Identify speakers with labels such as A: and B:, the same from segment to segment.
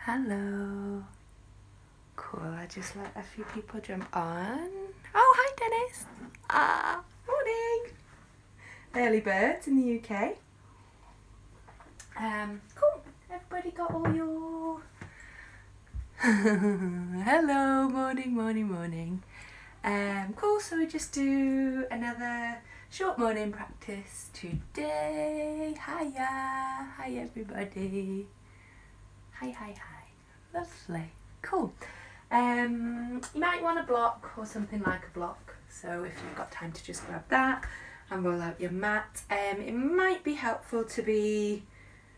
A: Hello. Cool, I just let a few people jump on. Oh, hi Dennis. Morning. Early birds in the UK. Cool. Everybody got all your... Hello, morning. Cool, so we just do another short morning practice today. Hi everybody. Hi. Lovely. Cool. You might want a block or something like a block. So if you've got time to just grab that and roll out your mat. It might be helpful to be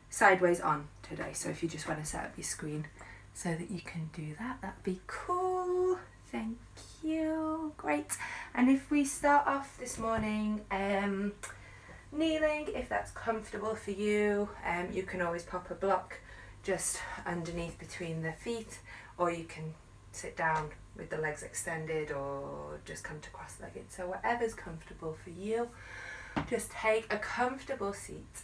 A: sideways on today. So if you just want to set up your screen so that you can do that, that'd be cool. Thank you. Great. And if we start off this morning, kneeling, if that's comfortable for you, you can always pop a block just underneath between the feet, or you can sit down with the legs extended or just come to cross-legged. So whatever's comfortable for you, just take a comfortable seat.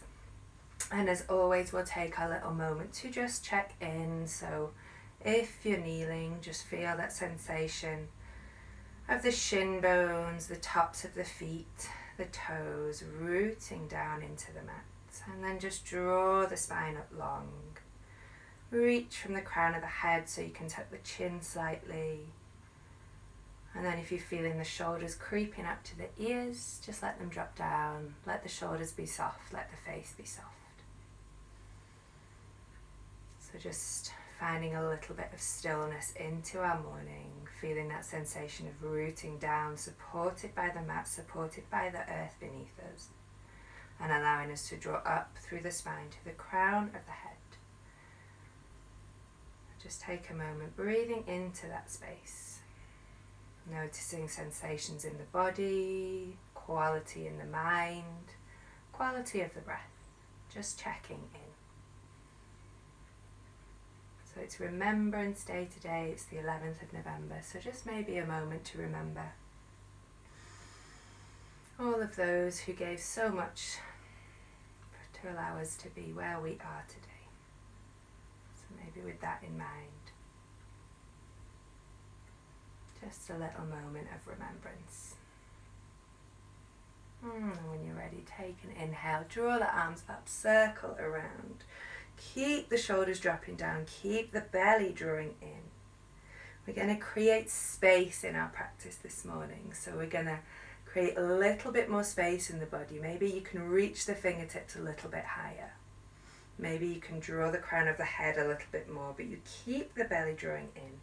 A: And as always, we'll take a little moment to just check in. So if you're kneeling, just feel that sensation of the shin bones, the tops of the feet, the toes rooting down into the mat. And then just draw the spine up long. Reach from the crown of the head so you can tuck the chin slightly. And then if you're feeling the shoulders creeping up to the ears, just let them drop down. Let the shoulders be soft, let the face be soft. So just finding a little bit of stillness into our morning, feeling that sensation of rooting down, supported by the mat, supported by the earth beneath us, and allowing us to draw up through the spine to the crown of the head. Just take a moment breathing into that space, noticing sensations in the body, quality in the mind, quality of the breath, just checking in. So it's Remembrance Day today, it's the 11th of November, so just maybe a moment to remember all of those who gave so much to allow us to be where we are today. Maybe with that in mind, just a little moment of remembrance. And when you're ready, take an inhale, draw the arms up, circle around. Keep the shoulders dropping down, keep the belly drawing in. We're going to create space in our practice this morning. So we're going to create a little bit more space in the body. Maybe you can reach the fingertips a little bit higher. Maybe you can draw the crown of the head a little bit more, but you keep the belly drawing in.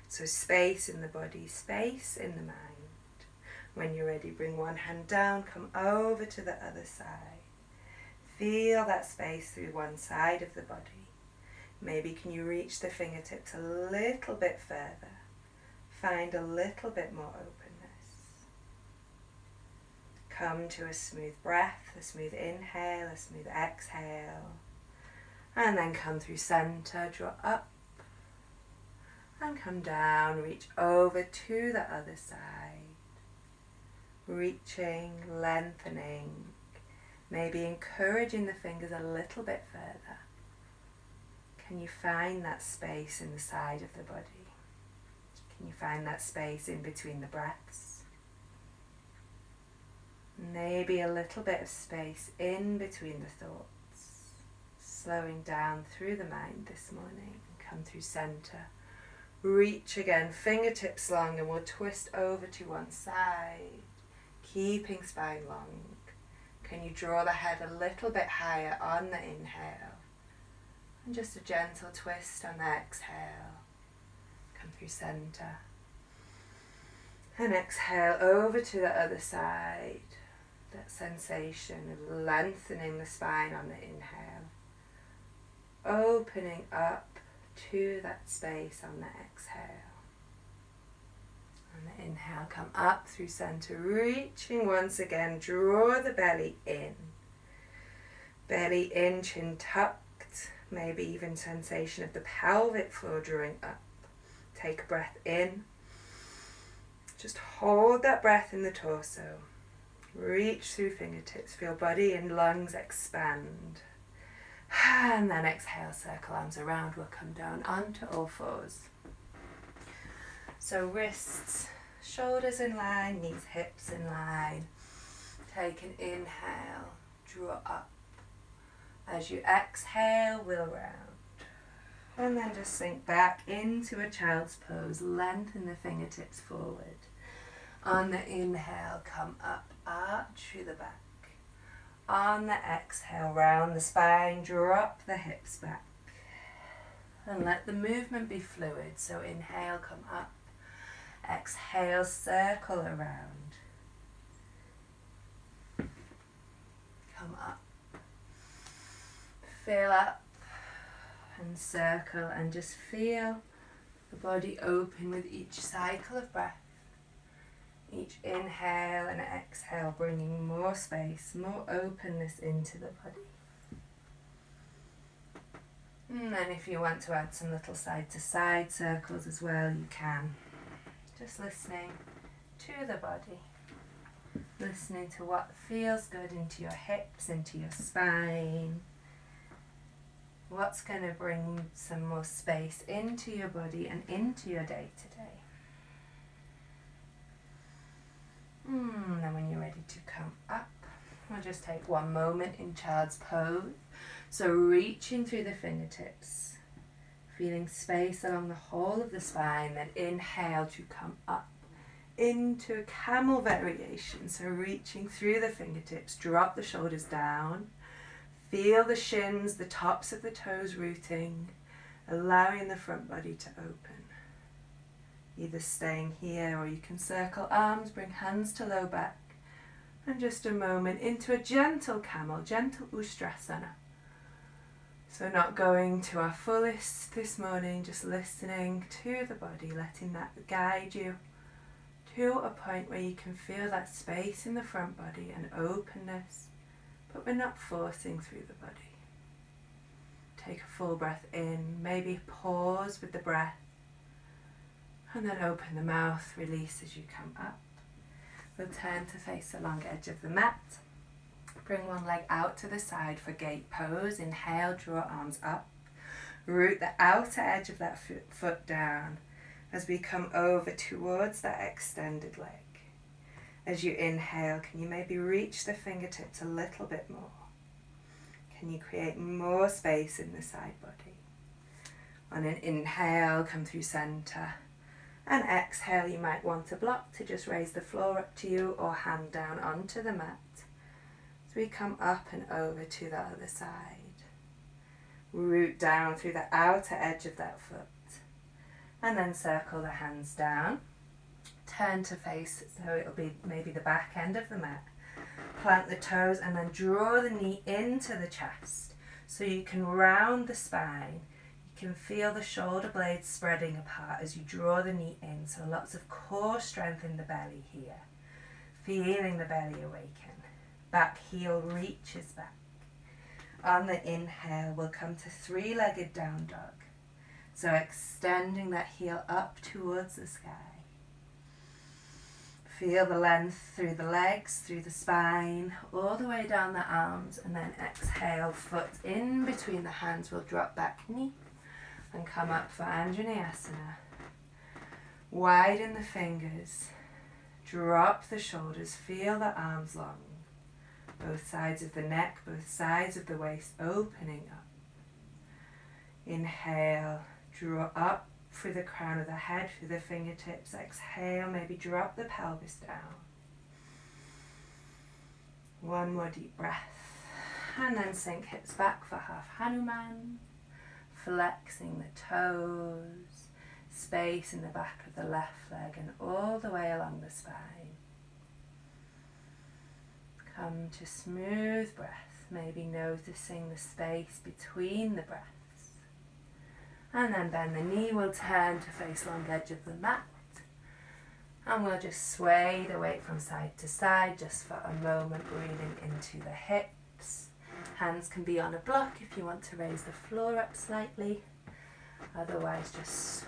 A: So space in the body, space in the mind. When you're ready, bring one hand down, come over to the other side. Feel that space through one side of the body. Maybe can you reach the fingertips a little bit further. Find a little bit more openness. Come to a smooth breath, a smooth inhale, a smooth exhale. And then come through center, draw up. And come down, reach over to the other side. Reaching, lengthening. Maybe encouraging the fingers a little bit further. Can you find that space in the side of the body? Can you find that space in between the breaths? Maybe a little bit of space in between the thoughts. Slowing down through the mind this morning. Come through center. Reach again, fingertips long, and we'll twist over to one side. Keeping spine long. Can you draw the head a little bit higher on the inhale? And just a gentle twist on the exhale. Come through center. And exhale over to the other side. That sensation of lengthening the spine on the inhale. Opening up to that space on the exhale. On the inhale, come up through center, reaching once again, draw the belly in. Belly in, chin tucked, maybe even sensation of the pelvic floor drawing up. Take a breath in. Just hold that breath in the torso. Reach through fingertips, feel body and lungs expand. And then exhale, circle arms around. We'll come down onto all fours. So wrists, shoulders in line, knees, hips in line. Take an inhale, draw up. As you exhale, wheel round. And then just sink back into a child's pose. Lengthen the fingertips forward. On the inhale, come up, arch through the back. On the exhale, round the spine, drop the hips back. And let the movement be fluid. So inhale, come up. Exhale, circle around. Come up. Fill up and circle, and just feel the body open with each cycle of breath. Each inhale and exhale bringing more space, more openness into the body. And then if you want to add some little side to side circles as well, you can. Just listening to the body. Listening to what feels good into your hips, into your spine. What's going to bring some more space into your body and into your day today. Then when you're ready to come up, we'll just take one moment in child's pose. So reaching through the fingertips, feeling space along the whole of the spine, then inhale to come up into a camel variation. So reaching through the fingertips, drop the shoulders down, feel the shins, the tops of the toes rooting, allowing the front body to open. Either staying here or you can circle arms, bring hands to low back. And just a moment into a gentle camel, gentle Ustrasana. So not going to our fullest this morning, just listening to the body, letting that guide you to a point where you can feel that space in the front body and openness, but we're not forcing through the body. Take a full breath in, maybe pause with the breath, and then open the mouth, release as you come up. We'll turn to face the long edge of the mat. Bring one leg out to the side for gate pose. Inhale, draw arms up. Root the outer edge of that foot down as we come over towards that extended leg. As you inhale, can you maybe reach the fingertips a little bit more? Can you create more space in the side body? On an inhale, come through center. And exhale, you might want to block to just raise the floor up to you or hand down onto the mat. As we come up and over to the other side. Root down through the outer edge of that foot. And then circle the hands down. Turn to face, so it'll be maybe the back end of the mat. Plant the toes and then draw the knee into the chest. So you can round the spine. You can feel the shoulder blades spreading apart as you draw the knee in. So lots of core strength in the belly here. Feeling the belly awaken. Back heel reaches back. On the inhale, we'll come to three-legged down dog. So extending that heel up towards the sky. Feel the length through the legs, through the spine, all the way down the arms, and then exhale, foot in between the hands. We'll drop back knee and come up for Anjaneyasana. Widen the fingers, drop the shoulders, feel the arms long. Both sides of the neck, both sides of the waist opening up. Inhale, draw up through the crown of the head, through the fingertips. Exhale, maybe drop the pelvis down. One more deep breath. And then sink hips back for half Hanuman. Flexing the toes. Space in the back of the left leg and all the way along the spine. Come to smooth breath, maybe noticing the space between the breaths. And then bend the knee, we'll turn to face long edge of the mat. And we'll just sway the weight from side to side just for a moment, breathing into the hips. Hands can be on a block if you want to raise the floor up slightly. Otherwise, just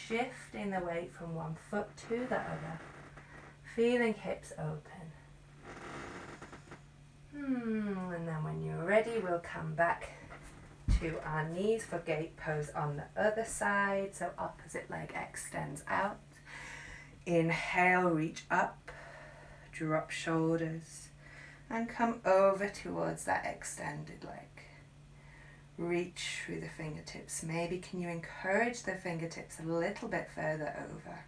A: shifting the weight from one foot to the other. Feeling hips open. And then when you're ready, we'll come back to our knees for gate pose on the other side. So opposite leg extends out. Inhale, reach up, drop shoulders, and come over towards that extended leg. Reach through the fingertips. Maybe can you encourage the fingertips a little bit further over.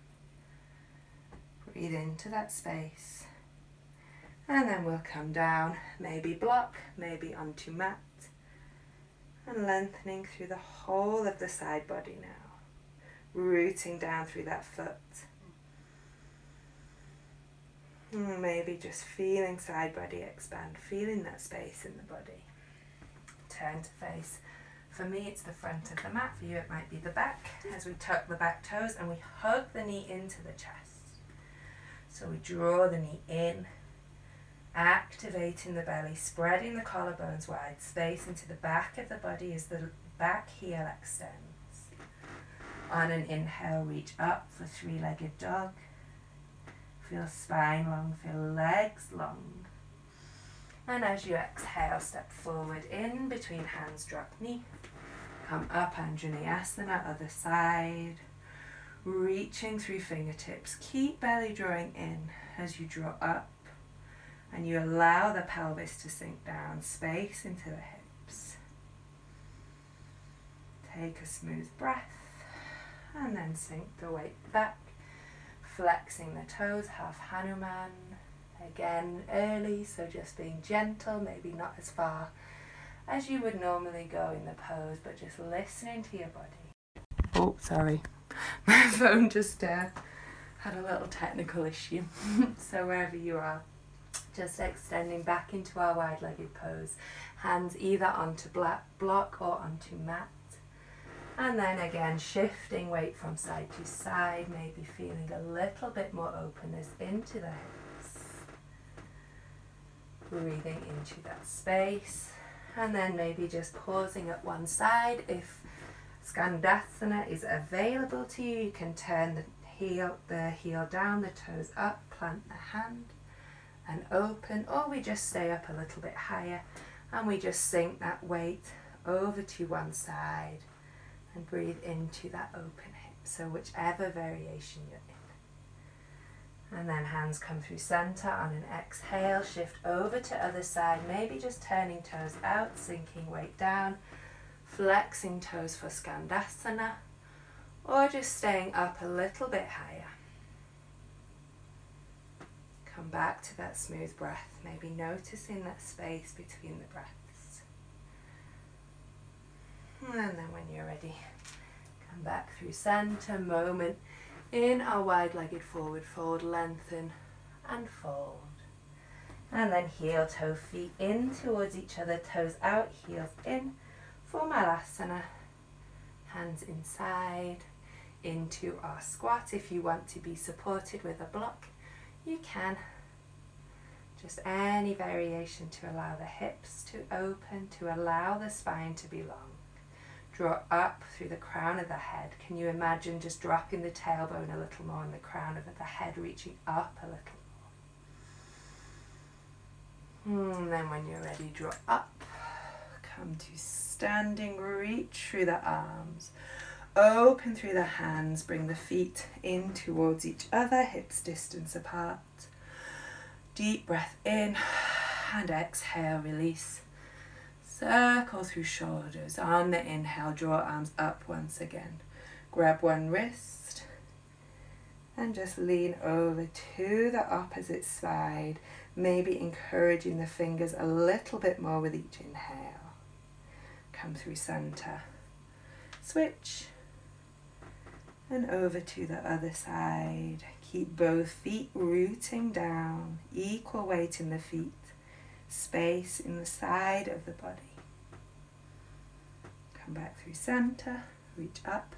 A: Breathe into that space. And then we'll come down, maybe block, maybe onto mat. And lengthening through the whole of the side body now. Rooting down through that foot. Maybe just feeling side body expand, feeling that space in the body. Turn to face. For me, it's the front of the mat. For you, it might be the back. As we tuck the back toes and we hug the knee into the chest. So we draw the knee in, activating the belly, spreading the collarbones wide, space into the back of the body as the back heel extends. On an inhale, reach up for three-legged dog. Feel spine long, feel legs long. And as you exhale, step forward in between hands, drop knee. Come up, Anjaneyasana, other side. Reaching through fingertips. Keep belly drawing in as you draw up. And you allow the pelvis to sink down, space into the hips. Take a smooth breath. And then sink the weight back. Flexing the toes, half Hanuman. Again, early, so just being gentle, maybe not as far as you would normally go in the pose, but just listening to your body. Oh, sorry. My phone just had a little technical issue. So wherever you are, just extending back into our wide-legged pose. Hands either onto block or onto mat. And then again, shifting weight from side to side, maybe feeling a little bit more openness into the hips. Breathing into that space. And then maybe just pausing at one side. If Skandasana is available to you, you can turn the heel down, the toes up, plant the hand and open. Or we just stay up a little bit higher and we just sink that weight over to one side. And breathe into that open hip. So whichever variation you're in. And then hands come through center on an exhale. Shift over to other side. Maybe just turning toes out, sinking weight down. Flexing toes for Skandasana. Or just staying up a little bit higher. Come back to that smooth breath. Maybe noticing that space between the breaths. And then when you're ready, come back through center, moment in our wide-legged forward fold, lengthen and fold. And then heel, toe, feet in towards each other, toes out, heels in for Malasana. Hands inside into our squat. If you want to be supported with a block, you can. Just any variation to allow the hips to open, to allow the spine to be long. Draw up through the crown of the head. Can you imagine just dropping the tailbone a little more and the crown of the head reaching up a little more? And then when you're ready, draw up. Come to standing, reach through the arms. Open through the hands, bring the feet in towards each other, hips distance apart. Deep breath in and exhale, release. Circle through shoulders. On the inhale, draw arms up once again. Grab one wrist and just lean over to the opposite side. Maybe encouraging the fingers a little bit more with each inhale. Come through center. Switch. And over to the other side. Keep both feet rooting down. Equal weight in the feet. Space in the side of the body. Come back through center, reach up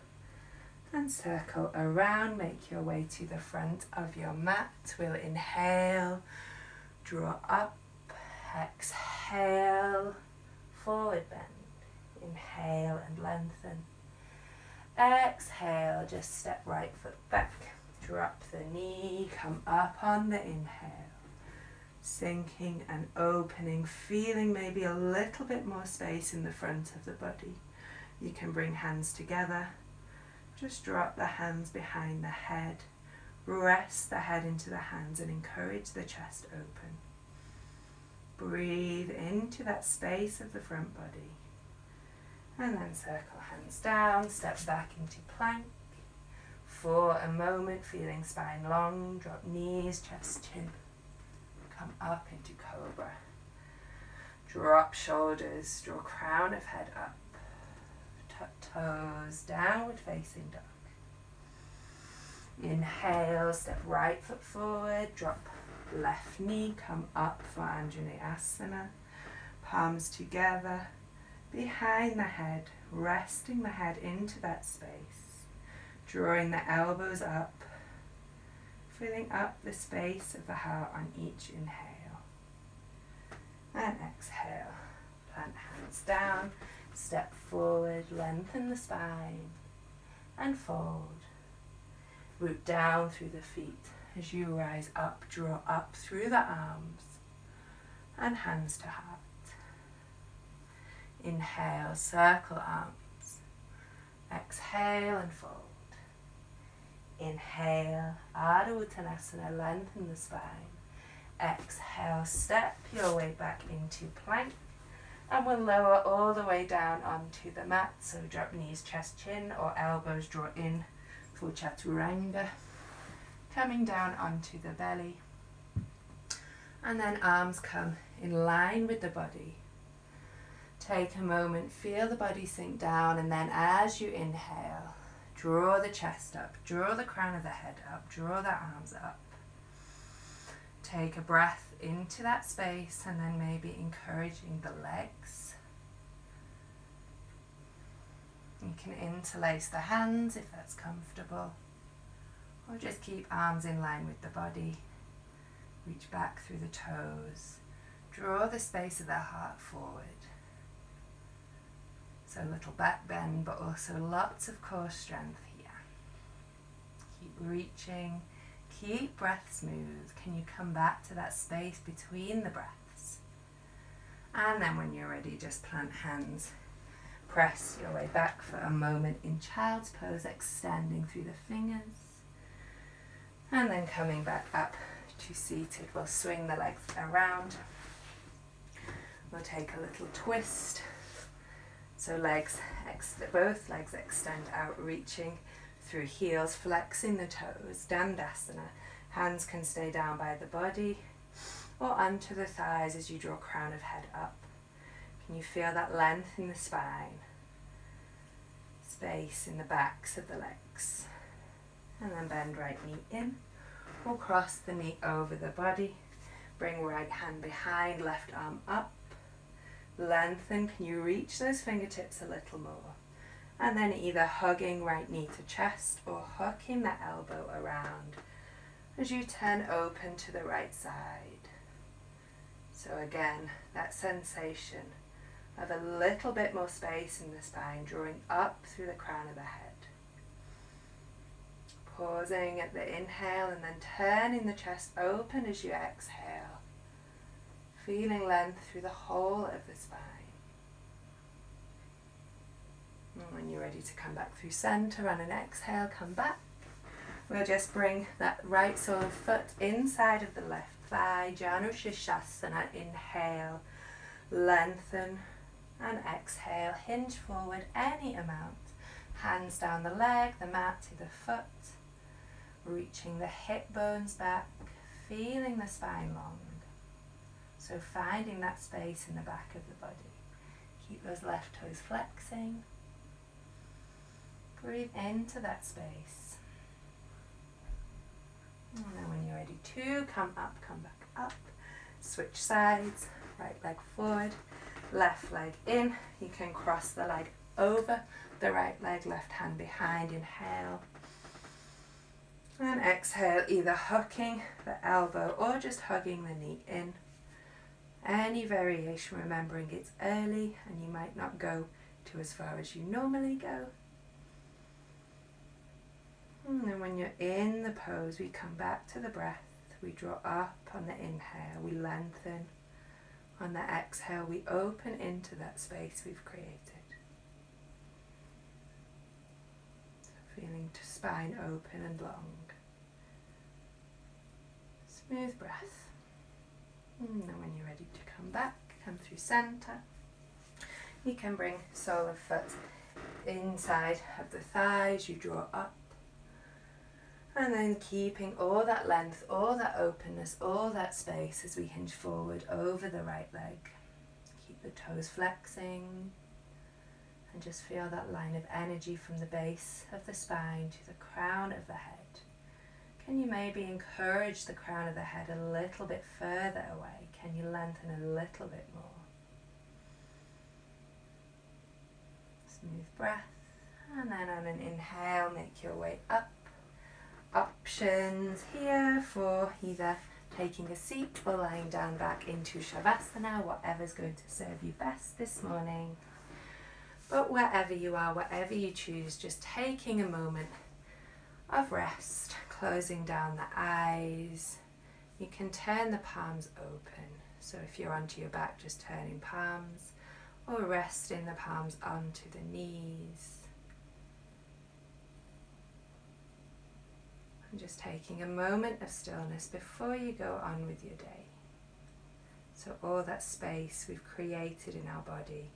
A: and circle around. Make your way to the front of your mat. We'll inhale, draw up, exhale, forward bend. Inhale and lengthen. Exhale, just step right foot back. Drop the knee, come up on the inhale. Sinking and opening, feeling maybe a little bit more space in the front of the body. You can bring hands together. Just drop the hands behind the head. Rest the head into the hands and encourage the chest open. Breathe into that space of the front body. And then circle hands down, step back into plank. For a moment, feeling spine long, drop knees, chest, chin. Come up into cobra. Drop shoulders, draw crown of head up. Tuck toes, downward facing dog. Inhale, step right foot forward, drop left knee, come up for Anjaneyasana. Palms together, behind the head, resting the head into that space. Drawing the elbows up, filling up the space of the heart on each inhale. And exhale, plant hands down, step forward, lengthen the spine, and fold. Root down through the feet. As you rise up, draw up through the arms, and hands to heart. Inhale, circle arms. Exhale and fold. Inhale, Ardha Uttanasana, lengthen the spine. Exhale, step your way back into plank. And we'll lower all the way down onto the mat. So drop knees, chest, chin, or elbows draw in for Chaturanga. Coming down onto the belly. And then arms come in line with the body. Take a moment, feel the body sink down, and then as you inhale, draw the chest up, draw the crown of the head up, draw the arms up. Take a breath into that space and then maybe encouraging the legs. You can interlace the hands if that's comfortable, or just keep arms in line with the body. Reach back through the toes. Draw the space of the heart forward. So a little back bend, but also lots of core strength here. Keep reaching, keep breath smooth. Can you come back to that space between the breaths? And then when you're ready, just plant hands. Press your way back for a moment in child's pose, extending through the fingers. And then coming back up to seated. We'll swing the legs around. We'll take a little twist. So both legs extend out, reaching through heels, flexing the toes, Dandasana. Hands can stay down by the body or onto the thighs as you draw crown of head up. Can you feel that length in the spine? Space in the backs of the legs. And then bend right knee in. We'll cross the knee over the body. Bring right hand behind, left arm up. Lengthen, can you reach those fingertips a little more? And then either hugging right knee to chest or hooking the elbow around as you turn open to the right side. So again, that sensation of a little bit more space in the spine, drawing up through the crown of the head. Pausing at the inhale and then turning the chest open as you exhale. Feeling length through the whole of the spine. And when you're ready to come back through center on an exhale, come back. We'll just bring that right sole of foot inside of the left thigh. Janu Shirshasana. Inhale, lengthen, and exhale. Hinge forward any amount. Hands down the leg, the mat to the foot. Reaching the hip bones back. Feeling the spine long. So finding that space in the back of the body. Keep those left toes flexing. Breathe into that space. And then when you're ready to come up, come back up. Switch sides, right leg forward, left leg in. You can cross the leg over the right leg, left hand behind. Inhale. And exhale, either hooking the elbow or just hugging the knee in. Any variation, remembering it's early and you might not go to as far as you normally go. And then when you're in the pose, we come back to the breath. we draw up on the inhale, we lengthen. On the exhale, we open into that space we've created. So feeling spine open and long. Smooth breath. And then when you're ready to come back, come through center. You can bring sole of foot inside of the thighs, you draw up. And then keeping all that length, all that openness, all that space as we hinge forward over the right leg. Keep the toes flexing. And just feel that line of energy from the base of the spine to the crown of the head. Can you maybe encourage the crown of the head a little bit further away? Can you lengthen a little bit more? Smooth breath. And then on an inhale, make your way up. Options here for either taking a seat or lying down back into Shavasana, whatever's going to serve you best this morning. But wherever you are, whatever you choose, just taking a moment of rest, closing down the eyes. You can turn the palms open. So if you're onto your back, just turning palms, or resting the palms onto the knees. And just taking a moment of stillness before you go on with your day. So all that space we've created in our body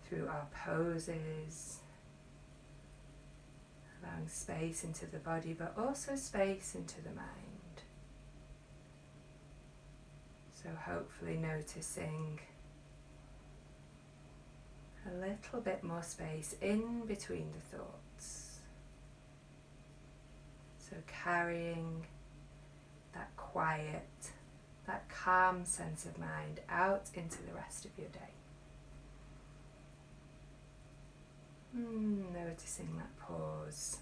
A: through our poses, allowing space into the body but also space into the mind. So hopefully noticing a little bit more space in between the thoughts. So carrying that quiet, that calm sense of mind out into the rest of your day. Noticing that pause.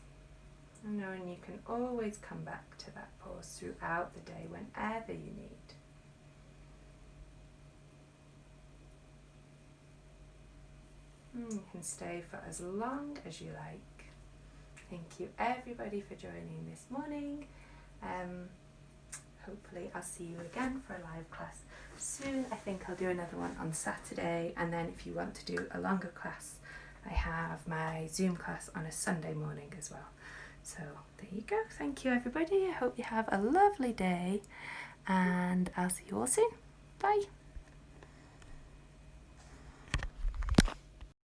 A: And knowing you can always come back to that pause throughout the day whenever you need. You can stay for as long as you like. Thank you everybody for joining this morning. Hopefully I'll see you again for a live class soon. I think I'll do another one on Saturday, and then if you want to do a longer class, I have my Zoom class on a Sunday morning as well. So there you go. Thank you everybody. I hope you have a lovely day, and I'll see you all soon. Bye.